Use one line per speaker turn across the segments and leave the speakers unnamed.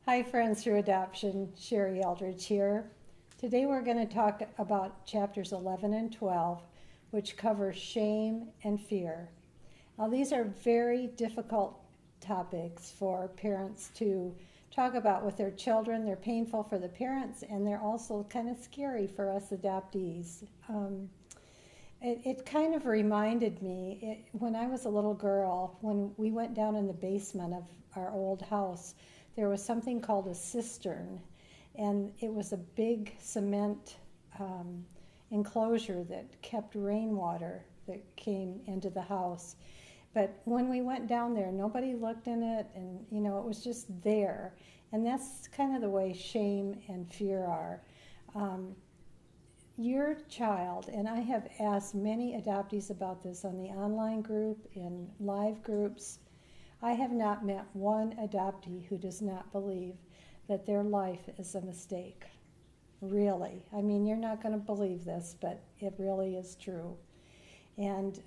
Hi friends through adoption, Sherry Eldridge here. Today we're going to talk about chapters 11 and 12, which cover shame and fear. Now these are very difficult topics for parents to talk about with their children. They're painful for the parents and they're also kind of scary for us adoptees. It kind of reminded me, when I was a little girl, when we went down in the basement of our old house, there was something called a cistern, and it was a big cement enclosure that kept rainwater that came into the house. But when we went down there, nobody looked in it, and it was just there. And that's kind of the way shame and fear are. Your child, and I have asked many adoptees about this on the online group, in live groups, I have not met one adoptee who does not believe that their life is a mistake. Really. I mean, you're not going to believe this, but it really is true. And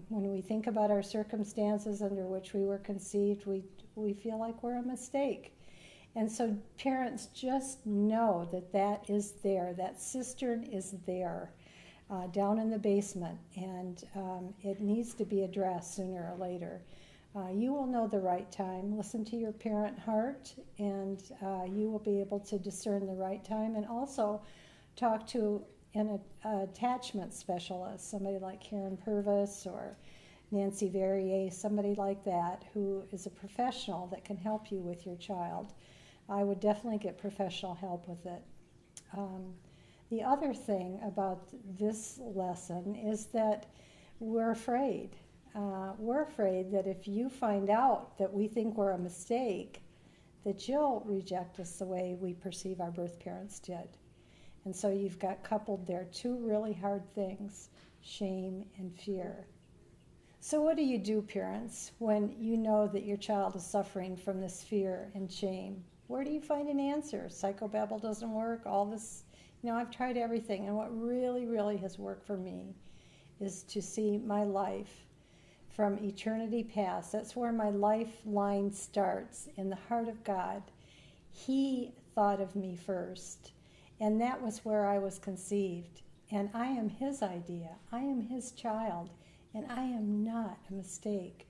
when we think about our circumstances under which we were conceived, we feel like we're a mistake. And so parents just know that that is there, that cistern is there down in the basement, and it needs to be addressed sooner or later. You will know the right time. Listen to your parent heart, and you will be able to discern the right time, and also talk to an attachment specialist, somebody like Karen Purvis or Nancy Verrier, somebody like that who is a professional that can help you with your child. I would definitely get professional help with it. The other thing about this lesson is that we're afraid. We're afraid that if you find out that we think we're a mistake, that you'll reject us the way we perceive our birth parents did. And so you've got coupled there two really hard things, shame and fear. So what do you do, parents, when you know that your child is suffering from this fear and shame? Where do you find an answer? Psychobabble doesn't work, all this, I've tried everything, and what really, really has worked for me is to see my life from eternity past. That's where my lifeline starts, in the heart of God. He thought of me first, and that was where I was conceived. And I am His idea. I am His child, and I am not a mistake.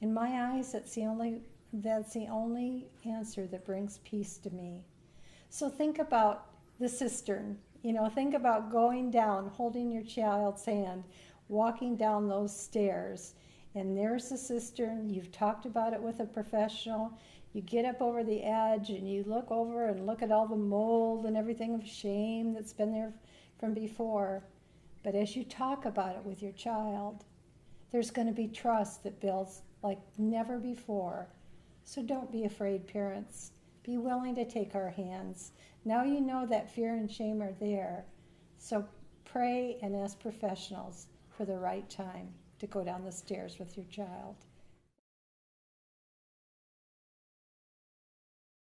In my eyes, that's the only answer that brings peace to me. So think about the cistern. Think about going down, holding your child's hand, walking down those stairs, and there's the cistern. You've talked about it with a professional. You get up over the edge and you look over and look at all the mold and everything of shame that's been there from before. But as you talk about it with your child, there's going to be trust that builds like never before. So don't be afraid, parents. Be willing to take our hands. Now you know that fear and shame are there. So pray and ask professionals for the right time to go down the stairs with your child.